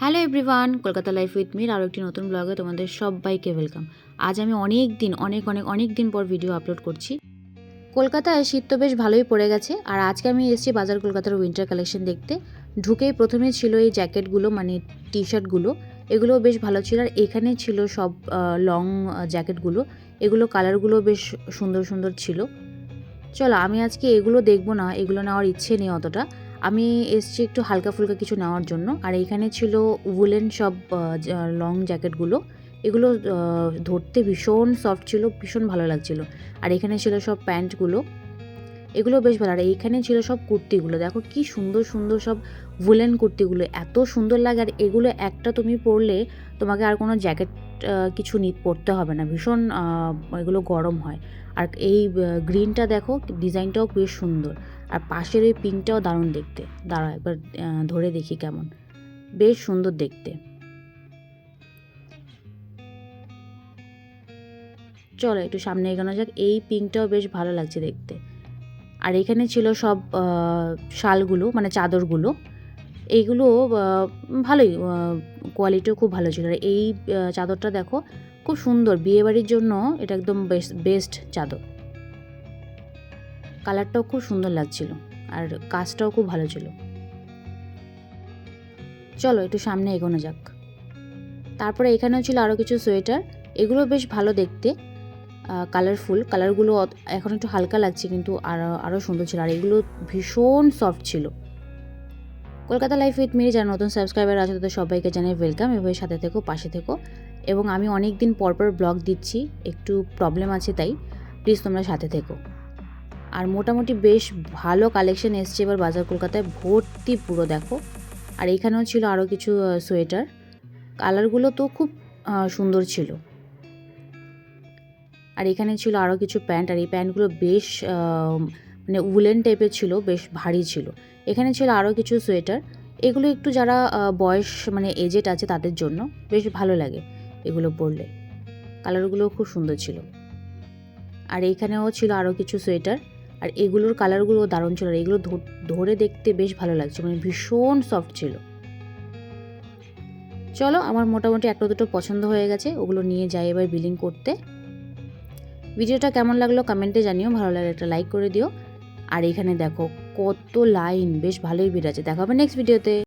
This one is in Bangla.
Hello everyone, Kolkata life with Mir আরও একটি নতুন ব্লগে তোমাদের সবাইকে ওয়েলকাম। আজ আমি অনেক দিন পর ভিডিও আপলোড করছি। কলকাতায় শীত তো বেশ ভালোই পড়ে গেছে, আর আজকে আমি এসেছি বাজার কলকাতার উইন্টার কালেকশন দেখতে। ঢুকেই প্রথমে ছিল এই জ্যাকেটগুলো, মানে টি শার্টগুলো, এগুলো বেশ ভালো ছিল। আর এখানে ছিল সব লং জ্যাকেটগুলো, এগুলো কালারগুলো বেশ সুন্দর সুন্দর ছিল। চলো, আমি আজকে এগুলো দেখবো না, এগুলো নেওয়ার ইচ্ছে নেই অতটা। আমি এসছি একটু হালকা ফুলকা কিছু নেওয়ার জন্য। আর এখানে ছিল উলেন সব লং জ্যাকেটগুলো, এগুলো ধরতে ভীষণ সফট ছিল, ভীষণ ভালো লাগছিল। আর এখানে ছিল সব প্যান্টগুলো, এগুলো বেশ ভালো। আর এইখানে ছিল সব কুর্তিগুলো, দেখো কি সুন্দর সুন্দর সব উলেন কুর্তিগুলো, এত সুন্দর লাগে। আর এগুলো একটা তুমি পরলে তোমাকে আর কোনো জ্যাকেট কিছু পরতে হবে না, ভীষণ এগুলো গরম হয়। আর এই গ্রিনটা দেখো, ডিজাইনটাও বেশ সুন্দর। আর পাশের ওই পিঙ্কটাও দারুণ দেখতে। দাঁড়া একবার ধরে দেখি কেমন, বেশ সুন্দর দেখতে। চলো একটু সামনে এগোনো যাক। এই পিঙ্কটাও বেশ ভালো লাগছে দেখতে। আর এখানে ছিল সব শালগুলো, মানে চাদরগুলো, এইগুলো ভালোই, কোয়ালিটিও খুব ভালো ছিল। আর এই চাদরটা দেখো, খুব সুন্দর, বিয়েবাড়ির জন্য এটা একদম বেস্ট চাদর। কালারটাও খুব সুন্দর লাগছিল, আর কাজটাও খুব ভালো ছিল। চলো একটু সামনে এগোনো যাক। তারপরে এখানেও ছিল আরও কিছু সোয়েটার, এগুলো বেশ ভালো দেখতে, কালারফুল। কালারগুলো এখন একটু হালকা লাগছে, কিন্তু আরও সুন্দর ছিল। আর এগুলো ভীষণ সফট ছিল। কলকাতা লাইফ উইথ মির যারা নতুন সাবস্ক্রাইবার আছে তাদের সবাইকে জানাই ওয়েলকাম। এভাবে সাথে থেকো, পাশে থেকো। এবং আমি অনেক দিন পরপর ব্লগ দিচ্ছি, একটু প্রবলেম আছে, তাই প্লিজ তোমরা সাথে থেকো। আর মোটামুটি বেশ ভালো কালেকশন এসছে এবার বাজার কলকাতায়, ভর্তি পুরো দেখো। আর এখানেও ছিল আরও কিছু সোয়েটার, কালারগুলো তো খুব সুন্দর ছিল। আর এখানে ছিল আরও কিছু প্যান্ট, আর এই প্যান্টগুলো বেশ মানে উলেন টাইপের ছিল, বেশ ভারী ছিল। এখানে ছিল আরও কিছু সোয়েটার, এগুলো একটু যারা বয়স মানে এজেড আছে তাদের জন্য বেশ ভালো লাগে এগুলো পরলে। কালারগুলো খুব সুন্দর ছিল। আর এইখানেও ছিল আরও কিছু সোয়েটার, আর এগুলোর কালারগুলো দারুণ ছিল। আর এগুলো ধরে দেখতে বেশ ভালো লাগছে, মানে ভীষণ সফট ছিল। চলো, আমার মোটামুটি একটা দুটো পছন্দ হয়ে গেছে, ওগুলো নিয়ে যাই এবার বিলিং করতে। ভিডিওটা কেমন লাগলো কমেন্টে জানিও, ভালো লাগলে একটা লাইক করে দিও। আর এখানে দেখো কত লাইন, বেশ ভালোই ভিড় আছে। দেখা হবে নেক্সট ভিডিওতে।